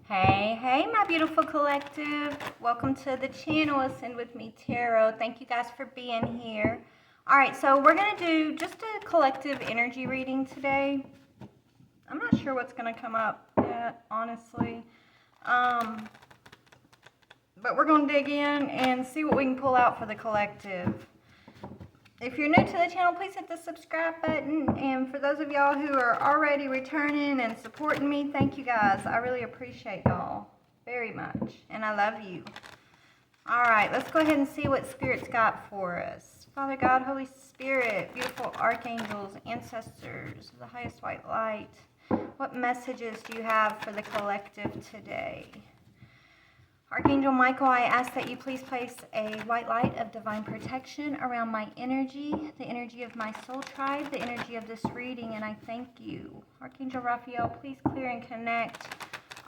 Hey, my beautiful collective. Welcome to the channel, Ascend With Me Tarot. Thank you guys for being here. All right, so we're going to do just a collective energy reading today. I'm not sure what's going to come up yet, honestly. But we're going to dig in and see what we can pull out for the collective. If you're new to the channel, please hit the subscribe button. And for those of y'all who are already returning and supporting me, thank you guys. I really appreciate y'all very much. And I love you. All right, let's go ahead and see what Spirit's got for us. Father God, Holy Spirit, beautiful archangels, ancestors, the highest white light, what messages do you have for the collective today? Archangel Michael, I ask that you please place a white light of divine protection around my energy, the energy of my soul tribe, the energy of this reading, and I thank you. Archangel Raphael, please clear and connect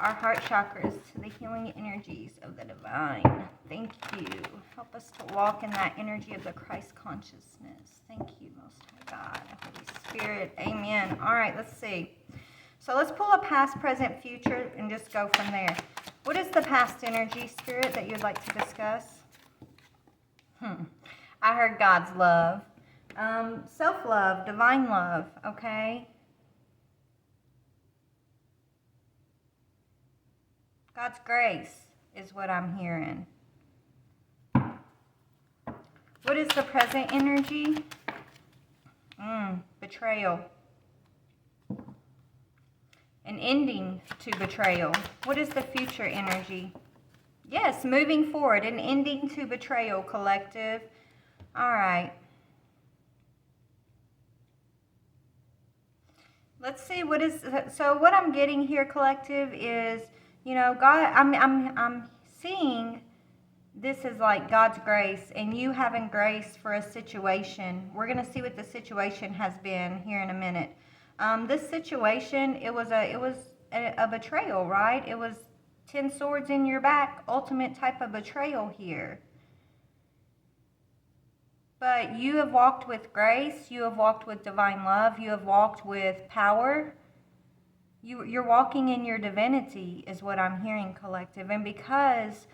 our heart chakras to the healing energies of the divine. Thank you. Help us to walk in that energy of the Christ consciousness. Thank you, Most High God, Holy Spirit. Amen. All right, let's see. So let's pull a past, present, future, and just go from there. What is the past energy, Spirit, that you'd like to discuss? I heard God's love. Self-love, divine love, okay? God's grace is what I'm hearing. What is the present energy? Betrayal. An ending to betrayal. What is the future energy? Yes, moving forward. An ending to betrayal, collective. All right. Let's see what is. So what I'm getting here, collective, is, you know, God. I'm seeing this is like God's grace and you having grace for a situation. We're gonna see what the situation has been here in a minute. This situation, it was a betrayal, right? It was 10 swords in your back, ultimate type of betrayal here. But you have walked with grace, you have walked with divine love, you have walked with power. You're walking in your divinity is what I'm hearing, collective. And because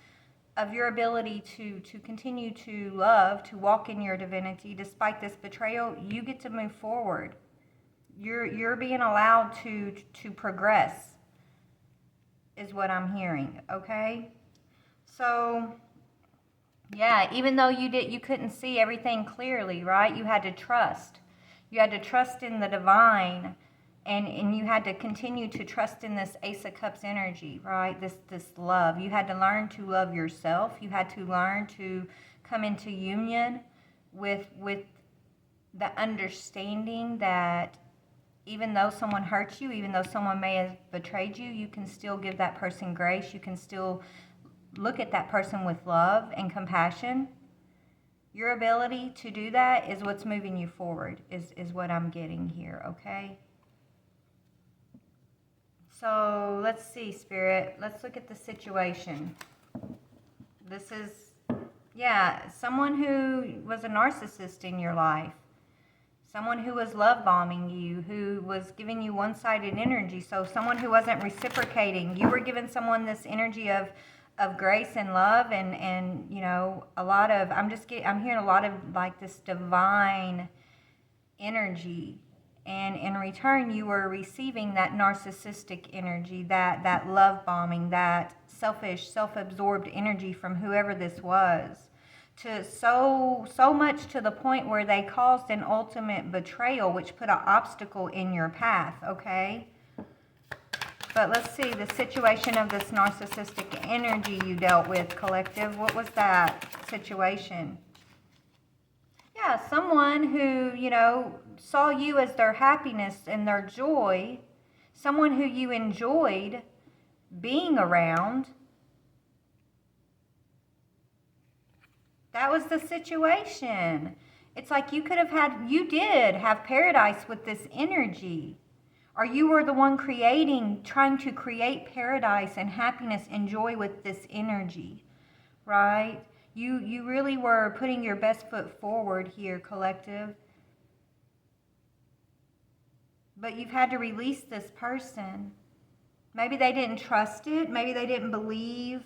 of your ability to continue to love, to walk in your divinity, despite this betrayal, you get to move forward. You're being allowed to progress is what I'm hearing, okay? So yeah, even though you couldn't see everything clearly, right? You had to trust. You had to trust in the divine, and you had to continue to trust in this Ace of Cups energy, right? This love. You had to learn to love yourself. You had to learn to come into union with the understanding that even though someone hurts you, even though someone may have betrayed you, you can still give that person grace. You can still look at that person with love and compassion. Your ability to do that is what's moving you forward, is what I'm getting here, okay? So let's see, Spirit. Let's look at the situation. This is, yeah, someone who was a narcissist in your life. Someone who was love bombing you, who was giving you one-sided energy. So someone who wasn't reciprocating. You were giving someone this energy of grace and love, and you know, a lot of, I'm hearing a lot of like this divine energy. And in return, you were receiving that narcissistic energy, that love bombing, that selfish, self-absorbed energy from whoever this was. To so much to the point where they caused an ultimate betrayal, which put an obstacle in your path, okay? But let's see, the situation of this narcissistic energy you dealt with, collective. What was that situation? Yeah, someone who, you know, saw you as their happiness and their joy, someone who you enjoyed being around. That was the situation. It's like you did have paradise with this energy. Or you were the one trying to create paradise and happiness and joy with this energy, right? You really were putting your best foot forward here, collective. But you've had to release this person. Maybe they didn't trust it. Maybe they didn't believe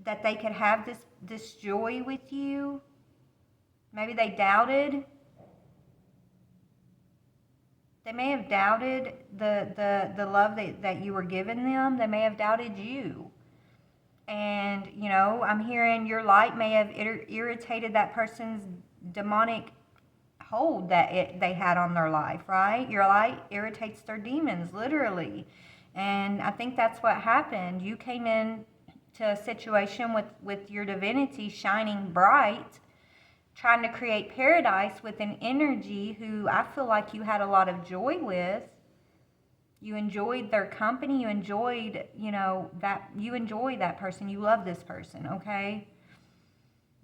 that they could have this joy with you. Maybe they doubted. They may have doubted the love that you were giving them. They may have doubted you. And, you know, I'm hearing your light may have irritated that person's demonic hold that they had on their life, right? Your light irritates their demons, literally. And I think that's what happened. You came in to a situation with your divinity shining bright, trying to create paradise with an energy who I feel like you had a lot of joy with. You enjoyed their company. You enjoyed, you know, that you enjoy that person. You love this person, okay?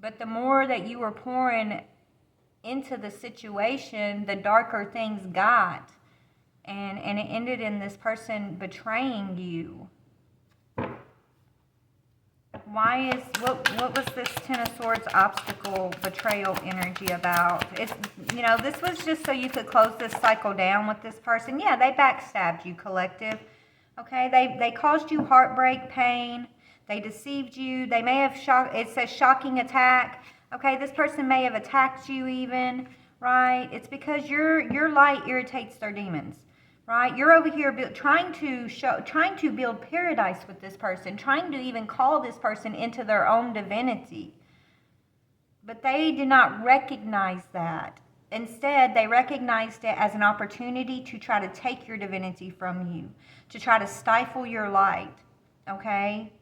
But the more that you were pouring into the situation, the darker things got. And it ended in this person betraying you. What was this Ten of Swords obstacle betrayal energy about? It's, you know, this was just so you could close this cycle down with this person. Yeah, they backstabbed you, collective. Okay, they caused you heartbreak, pain. They deceived you. They may have it says shocking attack. Okay, this person may have attacked you even, right? It's because your light irritates their demons. Right? You're over here trying to build paradise with this person, trying to even call this person into their own divinity. But they did not recognize that. Instead, they recognized it as an opportunity to try to take your divinity from you, to try to stifle your light, okay?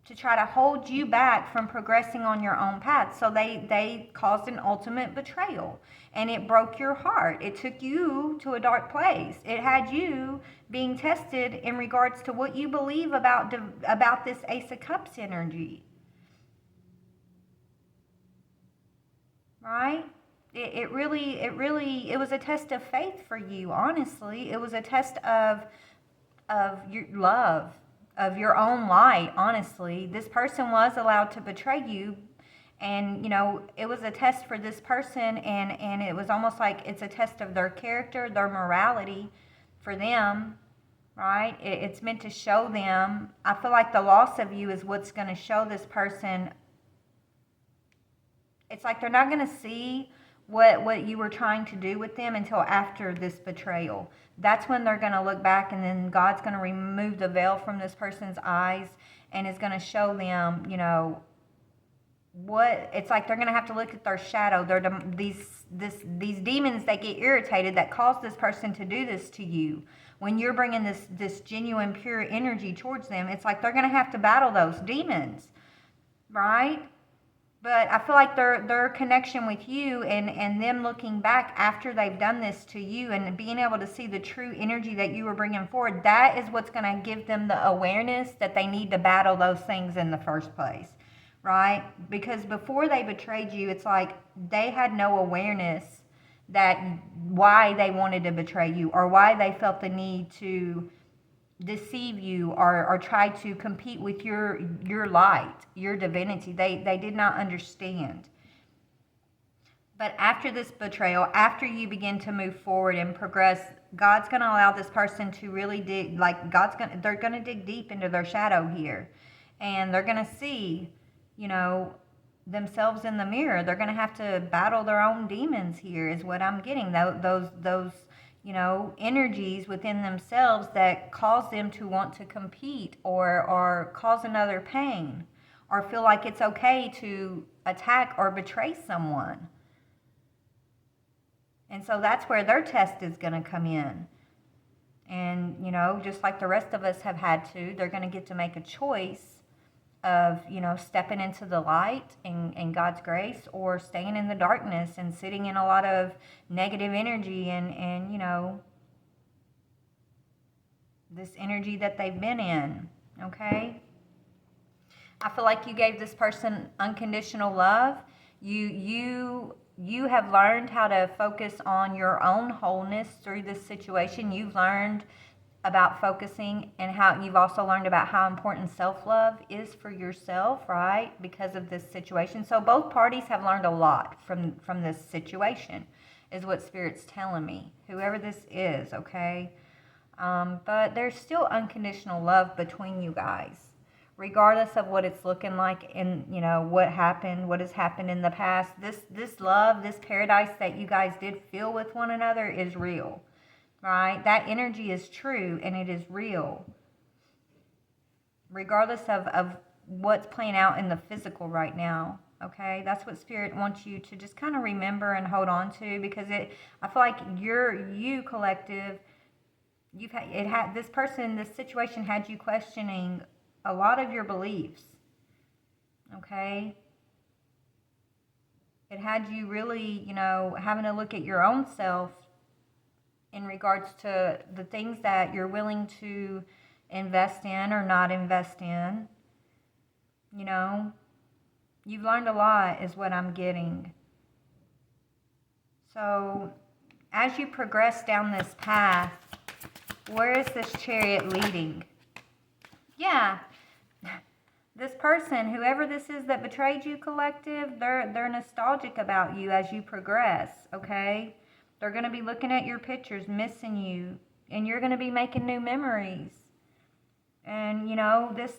To try to hold you back from progressing on your own path. So they caused an ultimate betrayal. And it broke your heart. It took you to a dark place. It had you being tested in regards to what you believe about this Ace of Cups energy. Right? It was a test of faith for you, honestly. It was a test of your love, of your own light, honestly. This person was allowed to betray you. And, you know, it was a test for this person, and it was almost like it's a test of their character, their morality for them, right? It's meant to show them. I feel like the loss of you is what's going to show this person. It's like they're not going to see what you were trying to do with them until after this betrayal. That's when they're going to look back, and then God's going to remove the veil from this person's eyes and is going to show them, you know, what it's like. They're going to have to look at their shadow. These demons that get irritated, that cause this person to do this to you. When you're bringing this genuine, pure energy towards them, it's like they're going to have to battle those demons, right? But I feel like their connection with you and them looking back after they've done this to you and being able to see the true energy that you were bringing forward, that is what's going to give them the awareness that they need to battle those things in the first place. Right? Because before they betrayed you, it's like they had no awareness that why they wanted to betray you or why they felt the need to deceive you or try to compete with your light, your divinity. They did not understand. But after this betrayal, after you begin to move forward and progress, God's going to allow this person to really dig, like they're going to dig deep into their shadow here. And they're going to see, you know, themselves in the mirror. They're going to have to battle their own demons here is what I'm getting. Those you know, energies within themselves that cause them to want to compete or cause another pain or feel like it's okay to attack or betray someone. And so that's where their test is going to come in. And, you know, just like the rest of us have had to, they're going to get to make a choice of, you know, stepping into the light and God's grace or staying in the darkness and sitting in a lot of negative energy and you know, this energy that they've been in, okay? I feel like you gave this person unconditional love. You have learned how to focus on your own wholeness through this situation. You've learned about focusing and how you've also learned about how important self-love is for yourself, right? Because of this situation. So both parties have learned a lot from this situation is what Spirit's telling me. Whoever this is, okay? But there's still unconditional love between you guys, regardless of what it's looking like and what happened, what has happened in the past. This love, this paradise that you guys did feel with one another is real, right? That energy is true and it is real, regardless of what's playing out in the physical right now. Okay, that's what Spirit wants you to just kind of remember and hold on to, because I feel like you collective, this person, this situation had you questioning a lot of your beliefs. Okay, it had you really, having to look at your own self in regards to the things that you're willing to invest in or not invest in. You've learned a lot is what I'm getting. So as you progress down this path, where is this Chariot leading? Yeah, this person, whoever this is that betrayed you, collective, they're nostalgic about you as you progress, okay? They're going to be looking at your pictures, missing you, and you're going to be making new memories. And,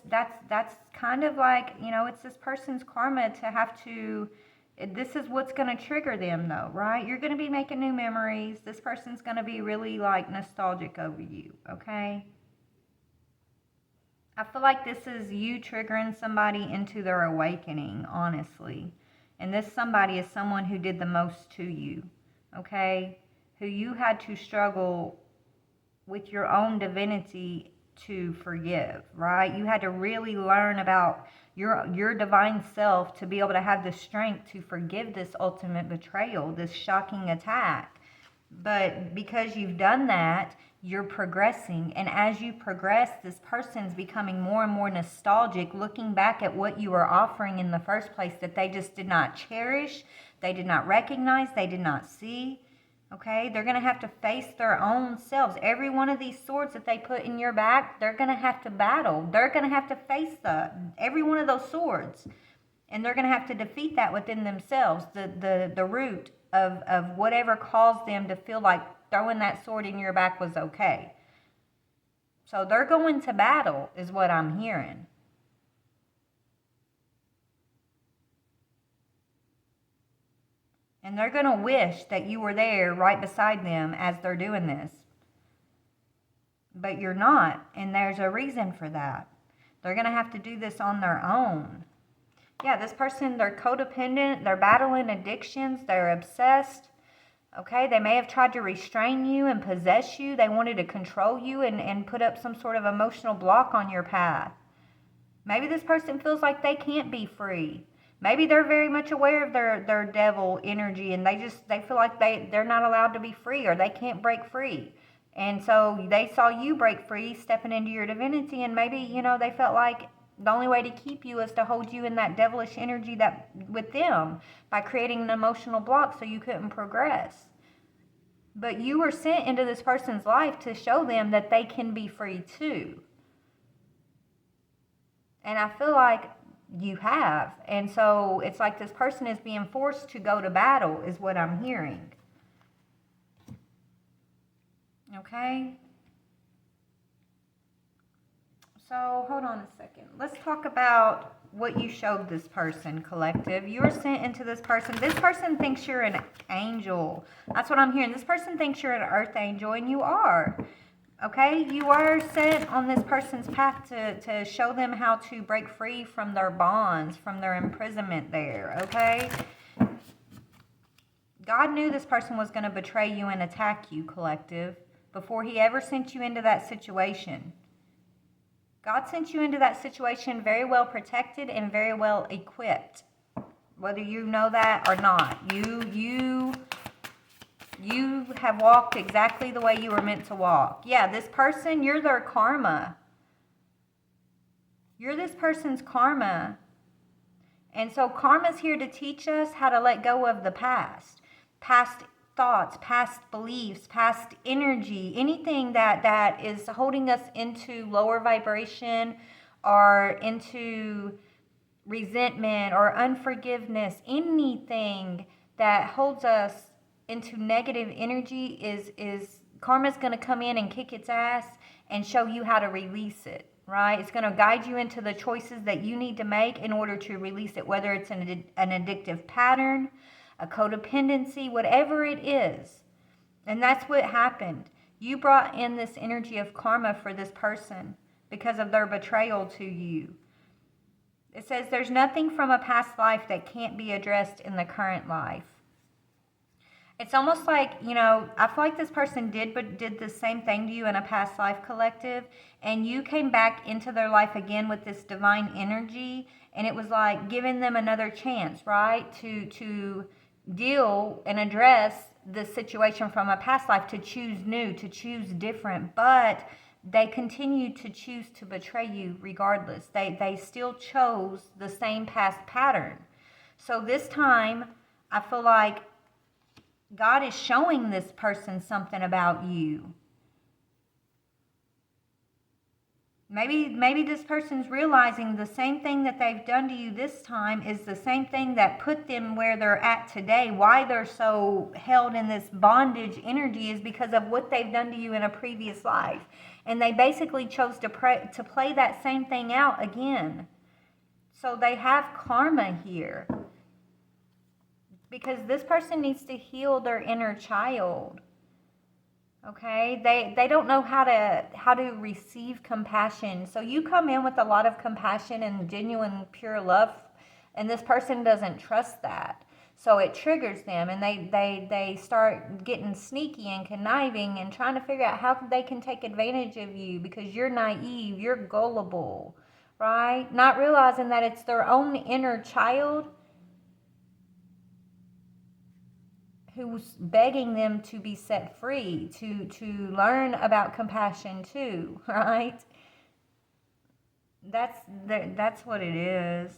that's kind of like, it's this person's karma to have to, this is what's going to trigger them though, right? You're going to be making new memories. This person's going to be really like nostalgic over you, okay? I feel like this is you triggering somebody into their awakening, honestly. And this somebody is someone who did the most to you, okay? Who you had to struggle with your own divinity to forgive, right? You had to really learn about your divine self to be able to have the strength to forgive this ultimate betrayal, this shocking attack. But because you've done that, you're progressing. And as you progress, this person's becoming more and more nostalgic, looking back at what you were offering in the first place that they just did not cherish, they did not recognize, they did not see. Okay, they're going to have to face their own selves. Every one of these swords that they put in your back, they're going to have to battle. They're going to have to face every one of those swords. And they're going to have to defeat that within themselves, the root of whatever caused them to feel like throwing that sword in your back was okay. So they're going to battle, is what I'm hearing. And they're going to wish that you were there right beside them as they're doing this. But you're not, and there's a reason for that. They're going to have to do this on their own. Yeah, this person, they're codependent, they're battling addictions, they're obsessed. Okay, they may have tried to restrain you and possess you. They wanted to control you and put up some sort of emotional block on your path. Maybe this person feels like they can't be free. Maybe they're very much aware of their devil energy, and they feel like they're not allowed to be free, or they can't break free. And so they saw you break free, stepping into your divinity, and maybe, they felt like the only way to keep you is to hold you in that devilish energy that with them by creating an emotional block so you couldn't progress. But you were sent into this person's life to show them that they can be free too. And I feel like you have. And so it's like this person is being forced to go to battle, is what I'm hearing. Okay? So hold on a second. Let's talk about what you showed this person, collective. You were sent into this person. This person thinks you're an angel. That's what I'm hearing. This person thinks you're an earth angel, and you are. Okay, you are sent on this person's path to show them how to break free from their bonds, from their imprisonment there, okay? God knew this person was going to betray you and attack you, collective, before he ever sent you into that situation. God sent you into that situation very well protected and very well equipped, whether you know that or not. You have walked exactly the way you were meant to walk. Yeah, this person, you're their karma. You're this person's karma. And so karma's here to teach us how to let go of the past. Past thoughts, past beliefs, past energy, anything that is holding us into lower vibration or into resentment or unforgiveness, anything that holds us into negative energy is karma's going to come in and kick its ass and show you how to release it, right? It's going to guide you into the choices that you need to make in order to release it, whether it's an addictive pattern, a codependency, whatever it is. And that's what happened. You brought in this energy of karma for this person because of their betrayal to you. It says there's nothing from a past life that can't be addressed in the current life. It's almost like, I feel like this person did the same thing to you in a past life, collective, and you came back into their life again with this divine energy, and it was like giving them another chance, right? To deal and address the situation from a past life, to choose new, to choose different, but they continued to choose to betray you regardless. They still chose the same past pattern. So this time, I feel like God is showing this person something about you. Maybe this person's realizing the same thing that they've done to you this time is the same thing that put them where they're at today. Why they're so held in this bondage energy is because of what they've done to you in a previous life. And they basically chose to play that same thing out again. So they have karma here. Because this person needs to heal their inner child. Okay, they don't know how to receive compassion. So you come in with a lot of compassion and genuine pure love, and this person doesn't trust that. So it triggers them, and they start getting sneaky and conniving and trying to figure out how they can take advantage of you because you're naive, you're gullible, right? Not realizing that it's their own inner child who's begging them to be set free, to learn about compassion too, right? That's what it is.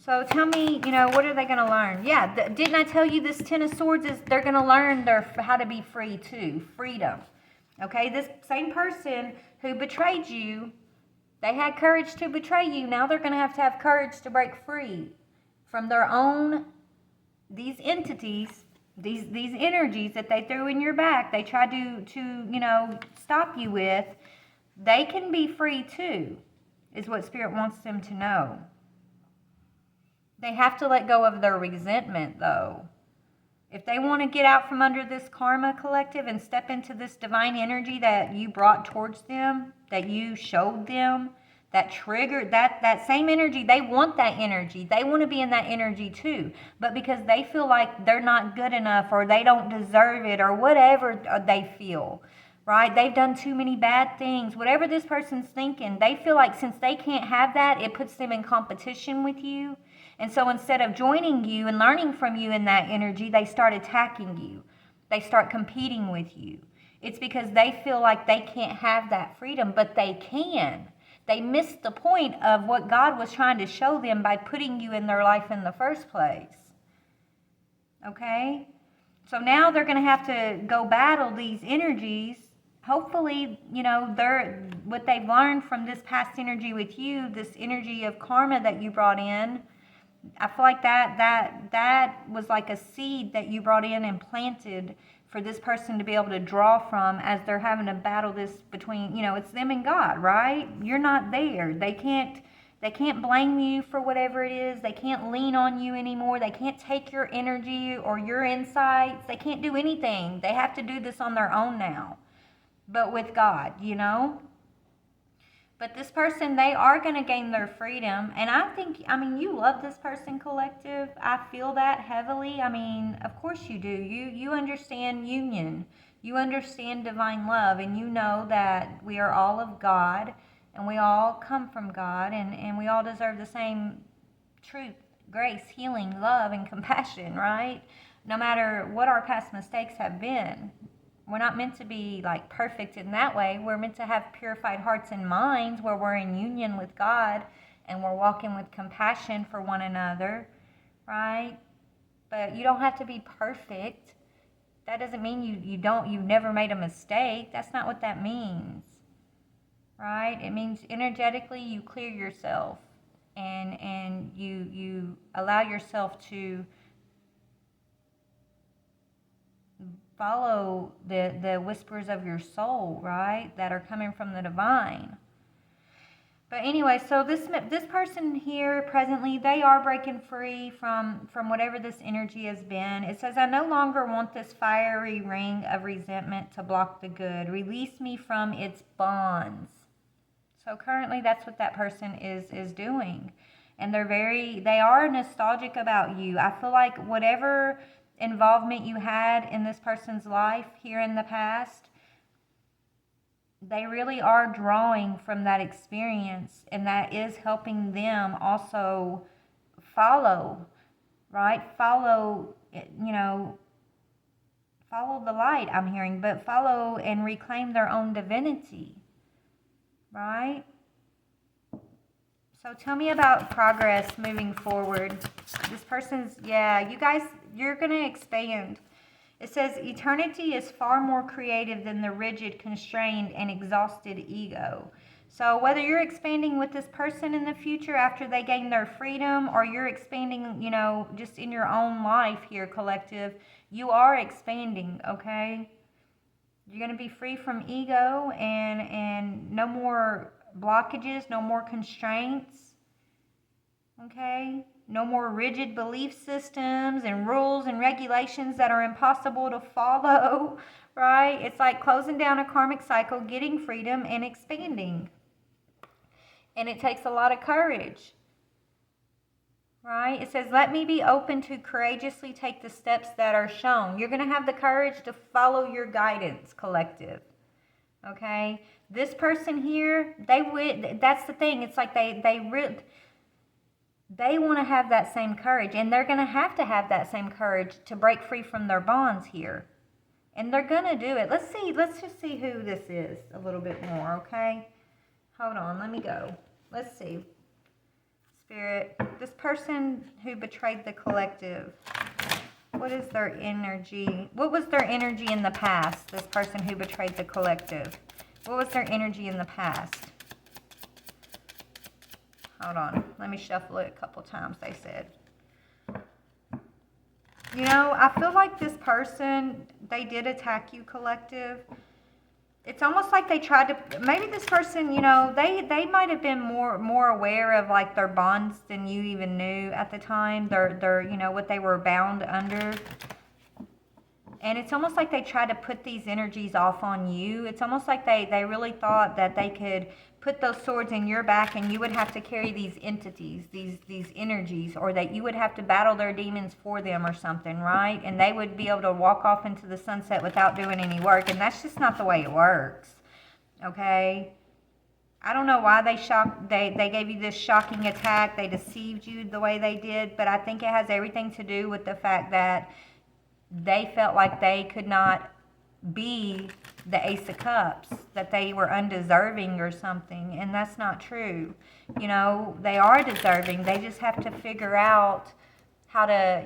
So tell me, what are they going to learn? Yeah, didn't I tell you this Ten of Swords is they're going to learn how to be free too, freedom. Okay, this same person who betrayed you, they had courage to betray you. Now they're going to have courage to break free from their own, these entities, these energies that they threw in your back, they tried to stop you with. They can be free too, is what Spirit wants them to know. They have to let go of their resentment, though. If they want to get out from under this karma, collective, and step into this divine energy that you brought towards them, that you showed them, that triggered, that same energy, they want that energy. They want to be in that energy too. But because they feel like they're not good enough or they don't deserve it or whatever they feel, right? They've done too many bad things. Whatever this person's thinking, they feel like since they can't have that, it puts them in competition with you. And so instead of joining you and learning from you in that energy, they start attacking you. They start competing with you. It's because they feel like they can't have that freedom, but they can. They missed the point of what God was trying to show them by putting you in their life in the first place. Okay? So now they're going to have to go battle these energies. Hopefully, they're what they've learned from this past energy with you, this energy of karma that you brought in. I feel like that was like a seed that you brought in and planted for this person to be able to draw from as they're having to battle this between, it's them and God, right? You're not there. They can't blame you for whatever it is. They can't lean on you anymore. They can't take your energy or your insights. They can't do anything. They have to do this on their own now, but with God, But this person, they are going to gain their freedom. And you love this person, collective. I feel that heavily. Of course you do. You understand union. You understand divine love. And you know that we are all of God. And we all come from God. And we all deserve the same truth, grace, healing, love, and compassion, right? No matter what our past mistakes have been. We're not meant to be like perfect in that way. We're meant to have purified hearts and minds where we're in union with God and we're walking with compassion for one another, right? But you don't have to be perfect. That doesn't mean you've never made a mistake. That's not what that means, right? It means energetically you clear yourself and you allow yourself to follow the whispers of your soul, right? That are coming from the divine. But anyway, so this person here presently, they are breaking free from whatever this energy has been. It says, I no longer want this fiery ring of resentment to block the good. Release me from its bonds. So currently that's what that person is doing. And they are nostalgic about you. I feel like whatever involvement you had in this person's life here in the past, they really are drawing from that experience, and that is helping them also follow, right? Follow the light, I'm hearing, but follow and reclaim their own divinity, right? So tell me about progress moving forward. This person's, you guys, you're going to expand. It says, eternity is far more creative than the rigid, constrained, and exhausted ego. So whether you're expanding with this person in the future after they gain their freedom, or you're expanding, just in your own life here, collective, you are expanding, okay? You're going to be free from ego and no more blockages, no more constraints, okay? No more rigid belief systems and rules and regulations that are impossible to follow, right? It's like closing down a karmic cycle, getting freedom, and expanding. And it takes a lot of courage, right? It says, let me be open to courageously take the steps that are shown. You're going to have the courage to follow your guidance, collective, okay? This person here, that's the thing. It's like they want to have that same courage, and they're going to have that same courage to break free from their bonds here. And they're going to do it. Let's just see who this is a little bit more, okay? Hold on, let me go. Let's see. Spirit, this person who betrayed the collective, what is their energy? What was their energy in the past, this person who betrayed the collective? What was their energy in the past? Hold on. Let me shuffle it a couple times, they said. I feel like this person, they did attack you, collective. It's almost like they tried to, maybe this person, they might have been more aware of like their bonds than you even knew at the time. Their what they were bound under. And it's almost like they tried to put these energies off on you. It's almost like they really thought that they could put those swords in your back and you would have to carry these entities, these energies, or that you would have to battle their demons for them or something, right? And they would be able to walk off into the sunset without doing any work. And that's just not the way it works, okay? I don't know why they gave you this shocking attack. They deceived you the way they did, but I think it has everything to do with the fact that they felt like they could not be the Ace of Cups, that they were undeserving or something, and that's not true. They are deserving. They just have to figure out how to,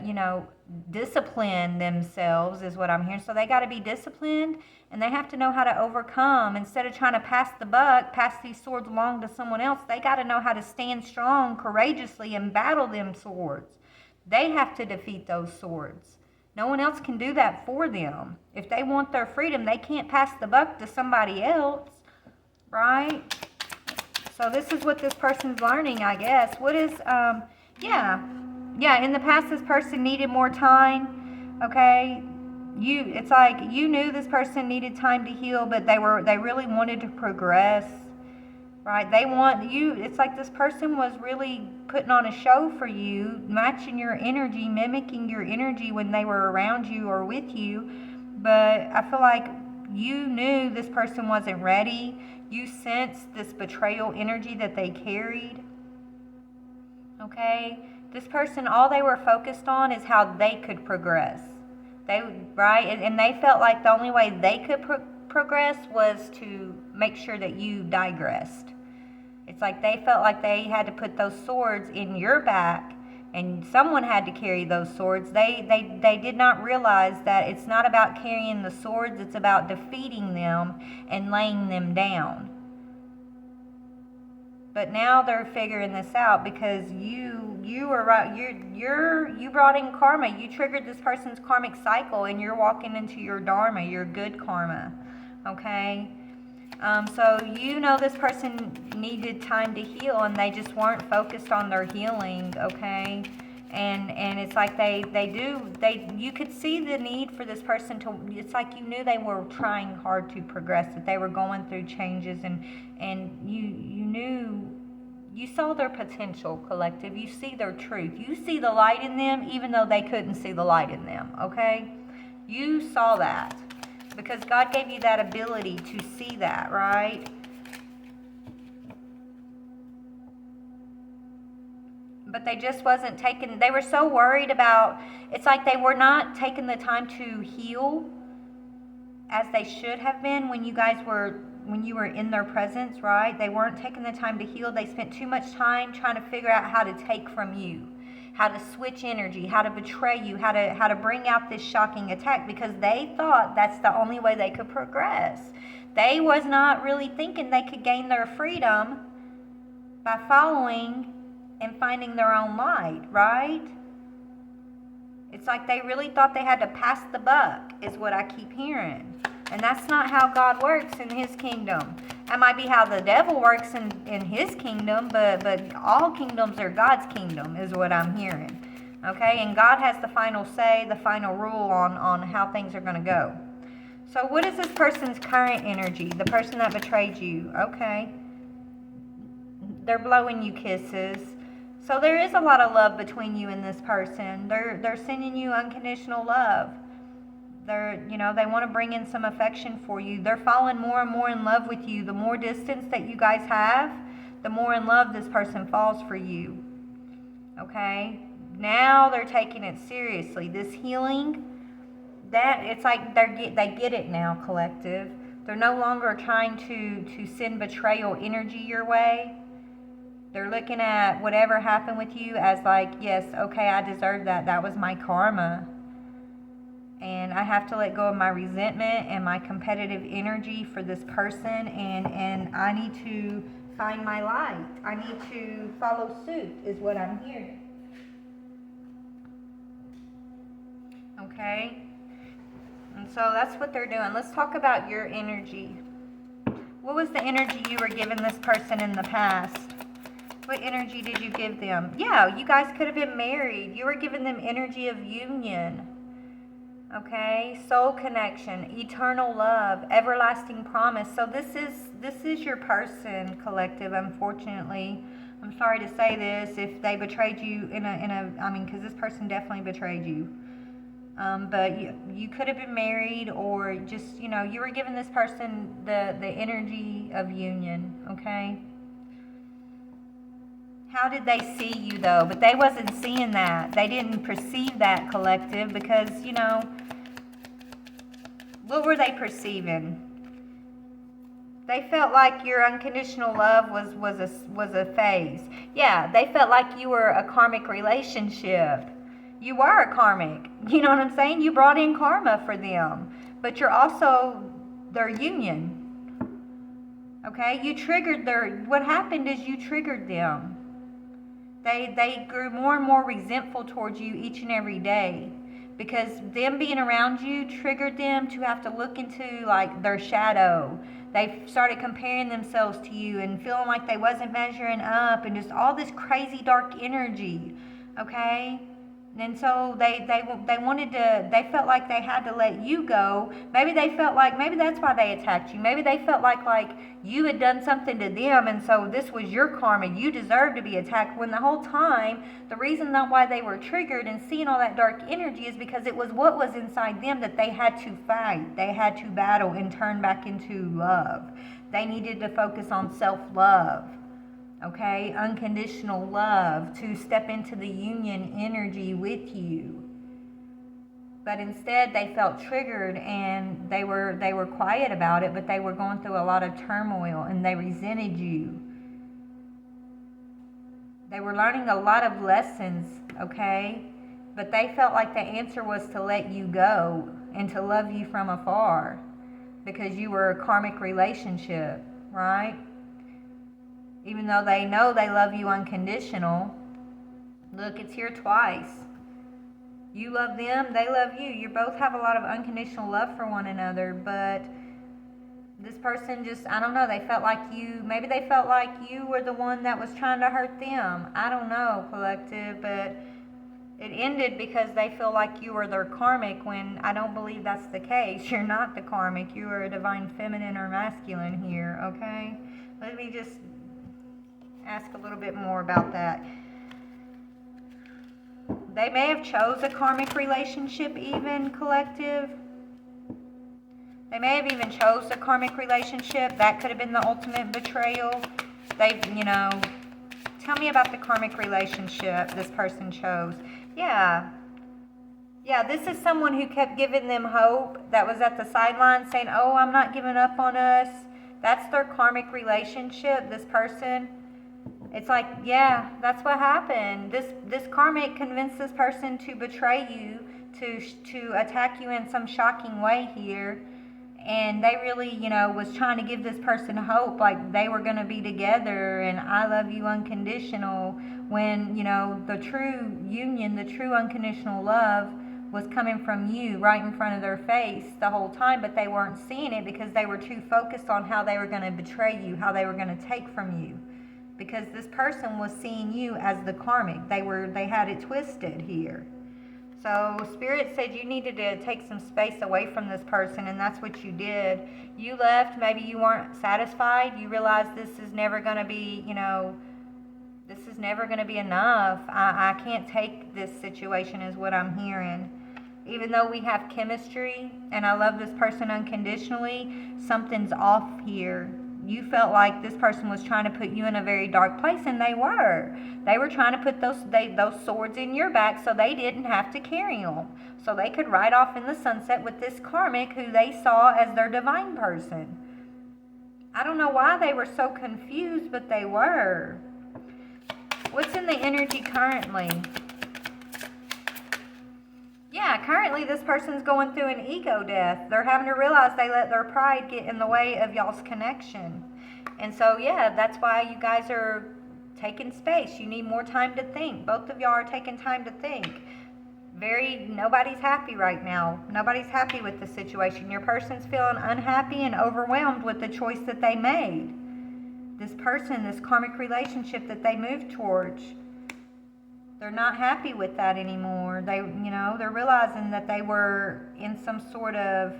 discipline themselves is what I'm hearing. So they got to be disciplined, and they have to know how to overcome. Instead of trying to pass the buck, pass these swords along to someone else, they got to know how to stand strong, courageously, and battle them swords. They have to defeat those swords. No one else can do that for them. If they want their freedom, they can't pass the buck to somebody else, right? So this is what this person's learning, I guess. What is, in the past this person needed more time, okay? It's like you knew this person needed time to heal, but they really wanted to progress, right? It's like this person was really putting on a show for you, matching your energy, mimicking your energy when they were around you or with you. But I feel like you knew this person wasn't ready. You sensed this betrayal energy that they carried, okay? This person, all they were focused on is how they could progress. And they felt like the only way they could progress was to make sure that you digressed. It's like they felt like they had to put those swords in your back, and someone had to carry those swords. They did not realize that it's not about carrying the swords, it's about defeating them and laying them down. But now they're figuring this out because you you were right. You brought in karma. You triggered this person's karmic cycle, and you're walking into your dharma, your good karma. Okay. So you know this person needed time to heal, and they just weren't focused on their healing. Okay. And it's like you could see the need for this person to, it's like you knew they were trying hard to progress, that they were going through changes, and you knew, you saw their potential, collective. You see their truth. You see the light in them, even though they couldn't see the light in them, okay? You saw that because God gave you that ability to see that, right? But they just wasn't taking, they were so worried about, it's like they were not taking the time to heal as they should have been when you were in their presence, right? They weren't taking the time to heal. They spent too much time trying to figure out how to take from you, how to switch energy, how to betray you, how to bring out this shocking attack, because they thought that's the only way they could progress. They was not really thinking they could gain their freedom by following and finding their own light, right? It's like they really thought they had to pass the buck, is what I keep hearing. And that's not how God works in his kingdom. That might be how the devil works in his kingdom, but all kingdoms are God's kingdom, is what I'm hearing. Okay? And God has the final say, the final rule on how things are going to go. So what is this person's current energy? The person that betrayed you. Okay. They're blowing you kisses. So there is a lot of love between you and this person. They're sending you unconditional love. They want to bring in some affection for you. They're falling more and more in love with you. The more distance that you guys have, the more in love this person falls for you. Okay? Now they're taking it seriously. This healing, that it's like they get it now, collective. They're no longer trying to send betrayal energy your way. They're looking at whatever happened with you as like, yes, okay, I deserve that. That was my karma. And I have to let go of my resentment and my competitive energy for this person. And I need to find my light. I need to follow suit, is what I'm hearing. Okay? And so that's what they're doing. Let's talk about your energy. What was the energy you were giving this person in the past? What energy did you give them? Yeah, you guys could have been married. You were giving them energy of union. Okay? Soul connection, eternal love, everlasting promise. So this is your person, collective, unfortunately. I'm sorry to say this, if they betrayed you because this person definitely betrayed you. But you could have been married, or just, you were giving this person the energy of union, okay? How did they see you, though? But they wasn't seeing that. They didn't perceive that, collective, because, what were they perceiving? They felt like your unconditional love was a phase. Yeah, they felt like you were a karmic relationship. You were a karmic. You know what I'm saying? You brought in karma for them. But you're also their union. Okay? You triggered what happened is you triggered them. They grew more and more resentful towards you each and every day, because them being around you triggered them to have to look into like their shadow. They started comparing themselves to you and feeling like they wasn't measuring up, and just all this crazy dark energy. Okay? And so they felt like they had to let you go. Maybe they felt like, maybe that's why they attacked you. Maybe they felt like you had done something to them, and so this was your karma. You deserved to be attacked, when the whole time, the reason why they were triggered and seeing all that dark energy is because it was what was inside them that they had to fight. They had to battle and turn back into love. They needed to focus on self-love. Okay, unconditional love, to step into the union energy with you. But instead they felt triggered, and they were quiet about it, but they were going through a lot of turmoil, and they resented you. They were learning a lot of lessons, okay? But they felt like the answer was to let you go and to love you from afar, because you were a karmic relationship, right? Even though they know they love you unconditional, Look, it's here twice. You love them, they love you. You both have a lot of unconditional love for one another, but this person just, I don't know, they felt like maybe they felt like you were the one that was trying to hurt them. I don't know, collective, but it ended because they feel like you were their karmic, when I don't believe that's the case. You're not the karmic. You are a divine feminine or masculine here, okay? Let me just ask a little bit more about that. They may have chose a karmic relationship even, collective. They may have even chose a karmic relationship. That could have been the ultimate betrayal. Tell me about the karmic relationship this person chose. Yeah, this is someone who kept giving them hope, that was at the sidelines saying, oh, I'm not giving up on us. That's their karmic relationship, this person. It's like, yeah, that's what happened. This karmic convinced this person to betray you, to attack you in some shocking way here. And they really, was trying to give this person hope, like they were going to be together and I love you unconditional, when, the true union, the true unconditional love was coming from you right in front of their face the whole time, but they weren't seeing it because they were too focused on how they were going to betray you, how they were going to take from you. Because this person was seeing you as the karmic. They had it twisted here. So Spirit said you needed to take some space away from this person, and that's what you did. You left, maybe you weren't satisfied. You realized this is never going to be, this is never going to be enough. I can't take this situation is what I'm hearing. Even though we have chemistry and I love this person unconditionally, something's off here. You felt like this person was trying to put you in a very dark place, and they were. They were trying to put those swords in your back so they didn't have to carry them. So they could ride off in the sunset with this karmic who they saw as their divine person. I don't know why they were so confused, but they were. What's in the energy currently? Yeah, currently this person's going through an ego death. They're having to realize they let their pride get in the way of y'all's connection. And so, yeah, that's why you guys are taking space. You need more time to think. Both of y'all are taking time to think. Nobody's happy right now. Nobody's happy with the situation. Your person's feeling unhappy and overwhelmed with the choice that they made. This person, this karmic relationship that they moved towards, they're not happy with that anymore. They're realizing that they were in some sort of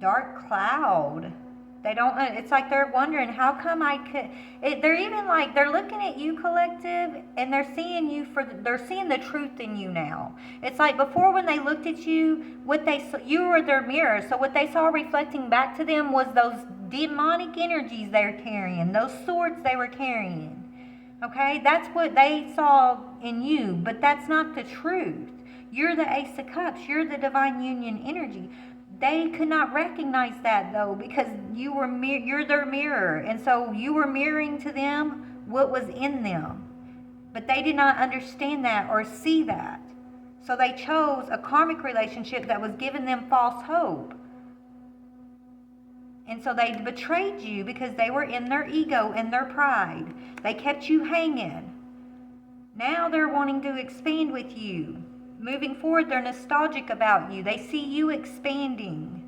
dark cloud. It's like they're wondering, how come they're even like, they're looking at you, collective, and they're seeing the truth in you now. It's like before, when they looked at you, you were their mirror. So what they saw reflecting back to them was those demonic energies they were carrying, those swords they were carrying. Okay, that's what they saw in you, but that's not the truth. You're the Ace of Cups. You're the divine union energy. They could not recognize that, though, because you're their mirror, and so you were mirroring to them what was in them. But they did not understand that or see that. So they chose a karmic relationship that was giving them false hope. And so they betrayed you because they were in their ego and their pride. They kept you hanging. Now they're wanting to expand with you. Moving forward, they're nostalgic about you. They see you expanding.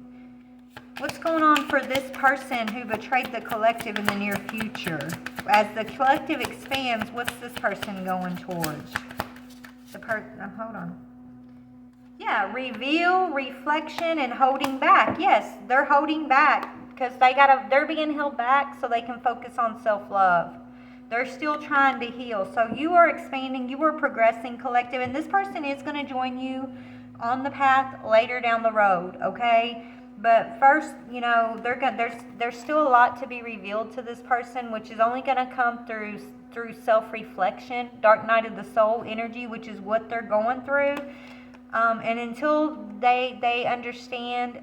What's going on for this person who betrayed the collective in the near future? As the collective expands, what's this person going towards? Hold on. Yeah, reveal, reflection, and holding back. Yes, they're holding back because they're being held back so they can focus on self-love. They're still trying to heal. So you are expanding, you are progressing, collective, and this person is going to join you on the path later down the road, okay? But first, there's still a lot to be revealed to this person, which is only going to come through self-reflection, dark night of the soul energy, which is what they're going through. And until they understand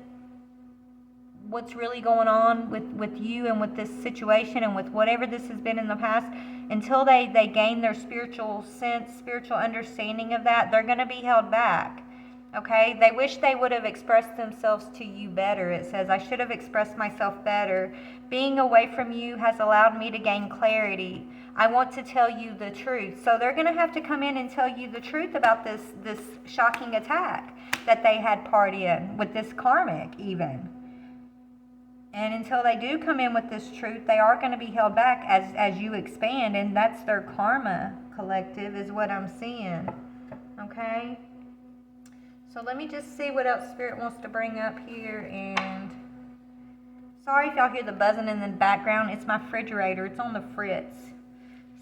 what's really going on with you and with this situation and with whatever this has been in the past, until they gain their spiritual sense, spiritual understanding of that, they're going to be held back. Okay, they wish they would have expressed themselves to you better. It says, I should have expressed myself better. Being away from you has allowed me to gain clarity. I want to tell you the truth. So they're going to have to come in and tell you the truth about this shocking attack that they had part in, with this karmic even. And until they do come in with this truth, they are going to be held back as you expand, and that's their karma, collective, is what I'm seeing. Okay? So let me just see what else Spirit wants to bring up here. And sorry if y'all hear the buzzing in the background. It's my refrigerator. It's on the fritz.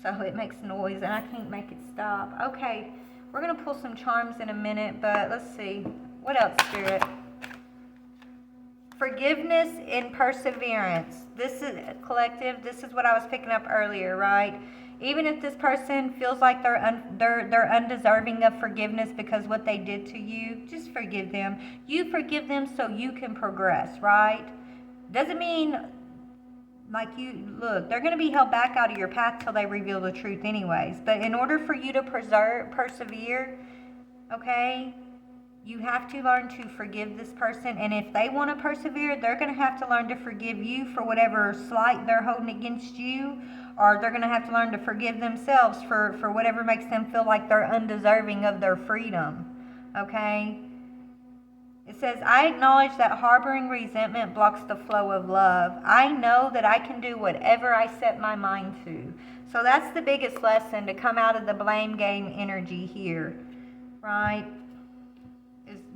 So it makes noise and I can't make it stop. Okay, we're going to pull some charms in a minute, but let's see. What else, Spirit? Forgiveness and perseverance. This is collective. This is what I was picking up earlier, right? Even if this person feels like they're undeserving of forgiveness because what they did to you, just forgive them. You forgive them so you can progress, right? Doesn't mean like look, they're going to be held back out of your path till they reveal the truth anyways. But in order for you to persevere, okay, you have to learn to forgive this person. And if they want to persevere, they're going to have to learn to forgive you for whatever slight they're holding against you. Or they're going to have to learn to forgive themselves for whatever makes them feel like they're undeserving of their freedom. Okay? It says, I acknowledge that harboring resentment blocks the flow of love. I know that I can do whatever I set my mind to. So that's the biggest lesson to come out of the blame game energy here. Right?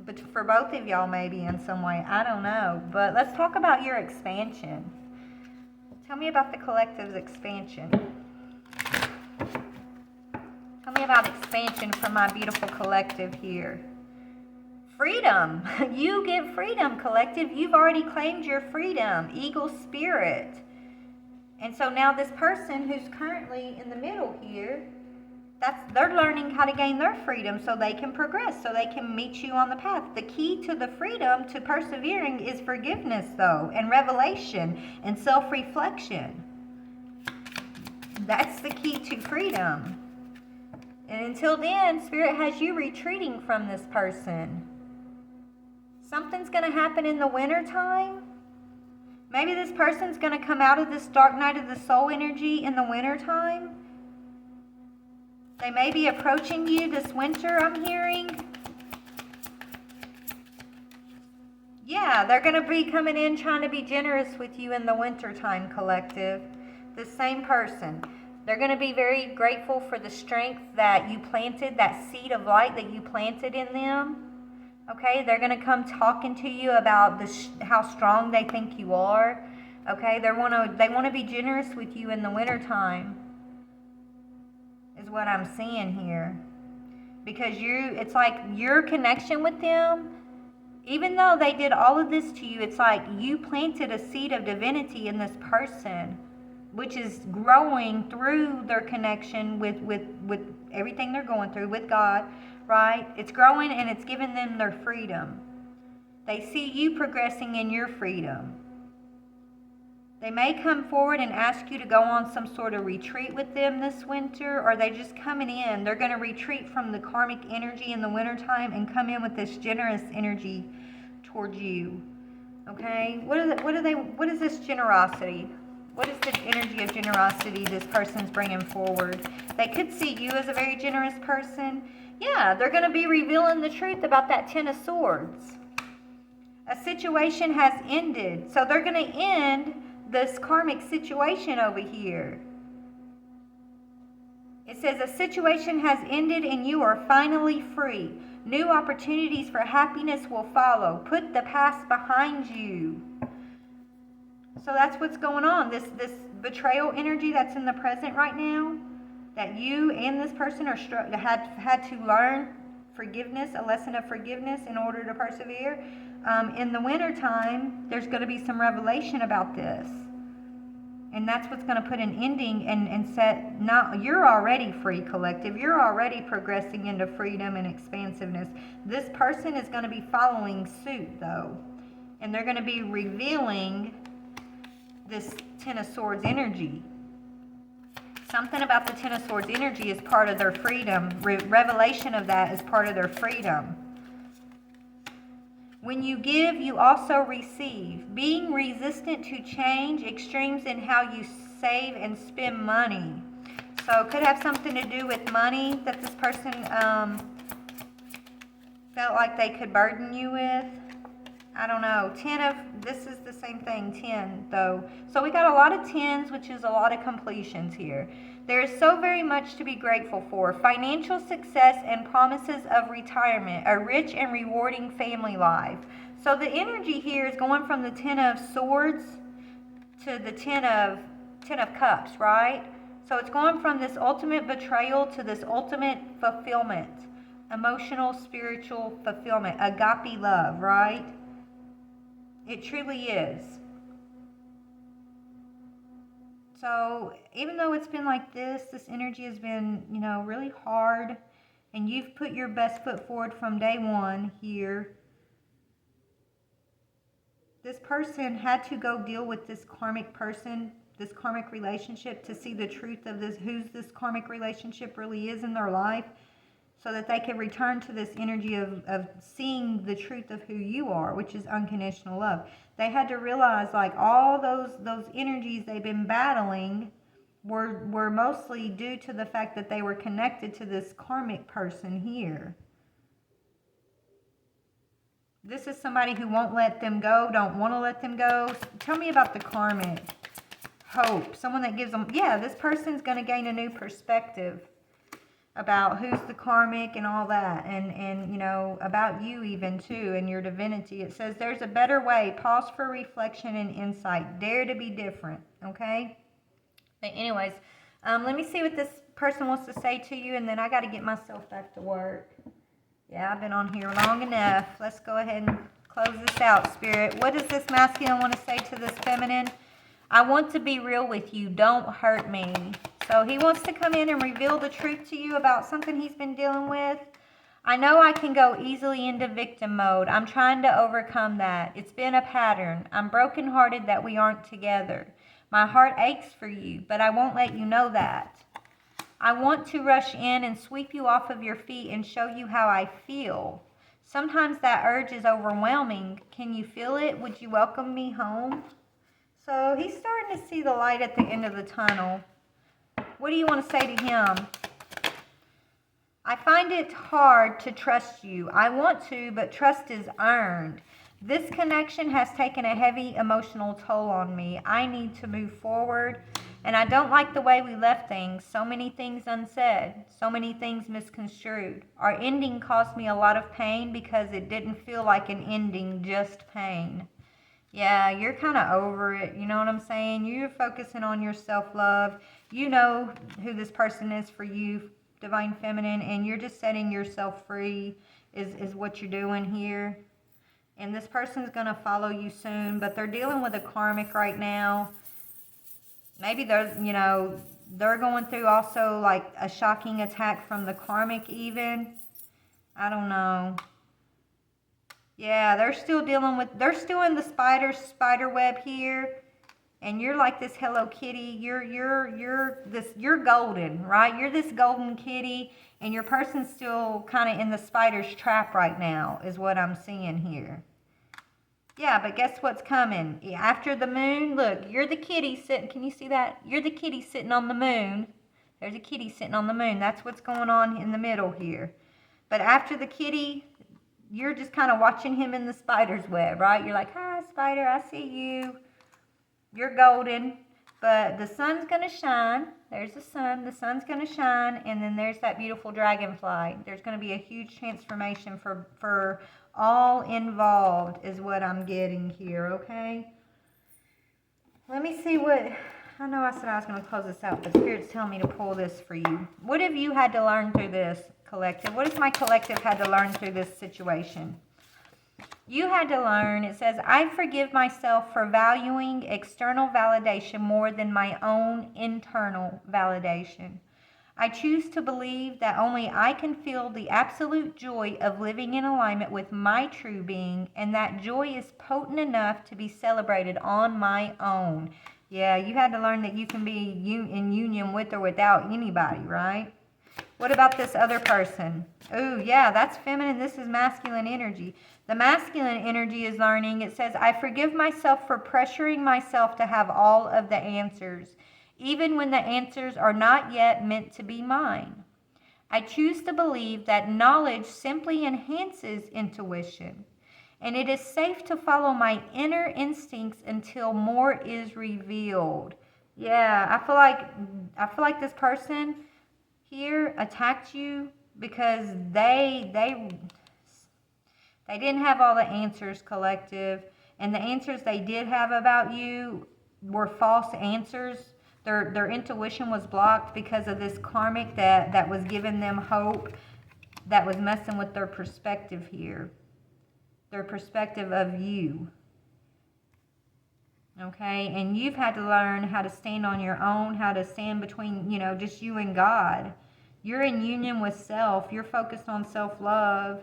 But for both of y'all maybe in some way. I don't know. But let's talk about your expansion. Tell me about the collective's expansion. Tell me about expansion from my beautiful collective here. Freedom. You give freedom, collective. You've already claimed your freedom. Eagle spirit. And so now this person who's currently in the middle here, they're learning how to gain their freedom so they can progress, so they can meet you on the path. The key to the freedom, to persevering, is forgiveness, though, and revelation, and self-reflection. That's the key to freedom. And until then, Spirit has you retreating from this person. Something's going to happen in the wintertime. Maybe this person's going to come out of this dark night of the soul energy in the wintertime. They may be approaching you this winter, I'm hearing. Yeah, they're going to be coming in trying to be generous with you in the wintertime, collective. The same person. They're going to be very grateful for the strength that you planted, that seed of light that you planted in them. Okay, they're going to come talking to you about how strong they think you are. Okay, they want to be generous with you in the wintertime. Is what I'm seeing here. Because it's like your connection with them, even though they did all of this to you, it's like you planted a seed of divinity in this person, which is growing through their connection with everything they're going through with God, right? It's growing and it's giving them their freedom. They see you progressing in your freedom. They may come forward and ask you to go on some sort of retreat with them this winter, or they just coming in. They're going to retreat from the karmic energy in the wintertime and come in with this generous energy towards you. Okay? What is this generosity? What is the energy of generosity this person's bringing forward? They could see you as a very generous person. Yeah, they're going to be revealing the truth about that Ten of Swords. A situation has ended. So they're going to end this karmic situation over here. It says a situation has ended and you are finally free. New opportunities for happiness will follow. Put the past behind you. So that's what's going on. This betrayal energy that's in the present right now, that you and this person are had to learn forgiveness, a lesson of forgiveness in order to persevere. In the wintertime, there's going to be some revelation about this. And that's what's going to put an ending and set, you're already free, collective. You're already progressing into freedom and expansiveness. This person is going to be following suit, though. And they're going to be revealing this Ten of Swords energy. Something about the Ten of Swords energy is part of their freedom. Revelation of that is part of their freedom. When you give, you also receive. Being resistant to change, extremes in how you save and spend money. So it could have something to do with money that this person felt like they could burden you with. I don't know. This is the same thing, 10 though. So we got a lot of 10s, which is a lot of completions here. There is so very much to be grateful for. Financial success and promises of retirement, a rich and rewarding family life. So the energy here is going from the 10 of Swords to the 10 of Cups, right? So it's going from this ultimate betrayal to this ultimate fulfillment. Emotional, spiritual fulfillment. Agape love, right? It truly is. So even though it's been like this energy has been, really hard, and you've put your best foot forward from day one here, this person had to go deal with this karmic person, this karmic relationship, to see the truth of whose this karmic relationship really is in their life, so that they could return to this energy of seeing the truth of who you are, which is unconditional love. They had to realize, like, all those energies they've been battling were mostly due to the fact that they were connected to this karmic person here. This is somebody who won't let them go, don't want to let them go. Tell me about the karmic. Hope. Someone that gives them, this person's going to gain a new perspective about who's the karmic and all that, and about you even too, and your divinity. It says there's a better way. Pause for reflection and insight. Dare to be different. Okay. But anyways, let me see what this person wants to say to you, and then I got to get myself back to work. Yeah, I've been on here long enough. Let's go ahead and close this out, Spirit. What does this masculine want to say to this feminine? I want to be real with you. Don't hurt me. So he wants to come in and reveal the truth to you about something he's been dealing with. I know I can go easily into victim mode. I'm trying to overcome that. It's been a pattern. I'm brokenhearted that we aren't together. My heart aches for you, but I won't let you know that. I want to rush in and sweep you off of your feet and show you how I feel. Sometimes that urge is overwhelming. Can you feel it? Would you welcome me home? So he's starting to see the light at the end of the tunnel. What do you want to say to him? I find it hard to trust you. I want to, but trust is earned. This connection has taken a heavy emotional toll on me. I need to move forward, and I don't like the way we left things. So many things unsaid, so many things misconstrued. Our ending caused me a lot of pain because it didn't feel like an ending, just pain. Yeah, you're kind of over it. You know what I'm saying? You're focusing on your self-love. You know who this person is for you, Divine Feminine, and you're just setting yourself free is what you're doing here. And this person's going to follow you soon, but they're dealing with a karmic right now. Maybe they're going through also like a shocking attack from the karmic even. I don't know. Yeah, they're still in the spider web here, and you're like this Hello Kitty. You're golden, right? You're this golden kitty, and your person's still kind of in the spider's trap right now, is what I'm seeing here. Yeah, but guess what's coming? After the moon, look, you're the kitty sitting, can you see that? You're the kitty sitting on the moon. There's a kitty sitting on the moon. That's what's going on in the middle here. But after the kitty, you're just kind of watching him in the spider's web, right? You're like, hi, spider, I see you. You're golden, but the sun's going to shine. There's the sun. The sun's going to shine, and then there's that beautiful dragonfly. There's going to be a huge transformation for all involved is what I'm getting here, okay? Let me see what... I know I said I was going to close this out, but Spirit's telling me to pull this for you. What have you had to learn through this, collective? What has my collective had to learn through this situation? You had to learn, it says, I forgive myself for valuing external validation more than my own internal validation. I choose to believe that only I can feel the absolute joy of living in alignment with my true being, and that joy is potent enough to be celebrated on my own. Yeah, you had to learn that you can be in union with or without anybody, right? What about this other person? Oh, yeah, that's feminine. This is masculine energy. The masculine energy is learning. It says, I forgive myself for pressuring myself to have all of the answers, even when the answers are not yet meant to be mine. I choose to believe that knowledge simply enhances intuition, and it is safe to follow my inner instincts until more is revealed. Yeah, I feel like this person here attacked you because they didn't have all the answers, collective, and the answers they did have about you were false answers. Their intuition was blocked because of this karmic that was giving them hope, that was messing with their perspective here, their perspective of you. Okay, and you've had to learn how to stand on your own, how to stand between, just you and God. You're in union with self. You're focused on self-love.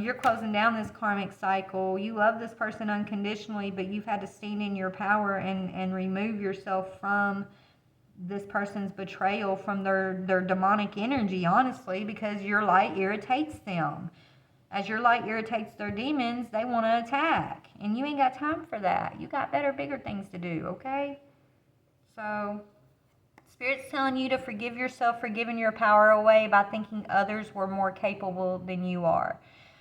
You're closing down this karmic cycle. You love this person unconditionally, but you've had to stand in your power and remove yourself from this person's betrayal, from their demonic energy, honestly, because your light irritates them. As your light irritates their demons, they want to attack. And you ain't got time for that. You got better, bigger things to do, okay? So, Spirit's telling you to forgive yourself for giving your power away by thinking others were more capable than you are.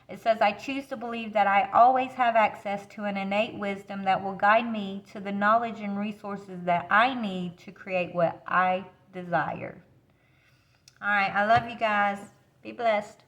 It says, I choose to believe that I always have access to an innate wisdom that will guide me to the knowledge and resources that I need to create what I desire. All right, I love you guys. Be blessed.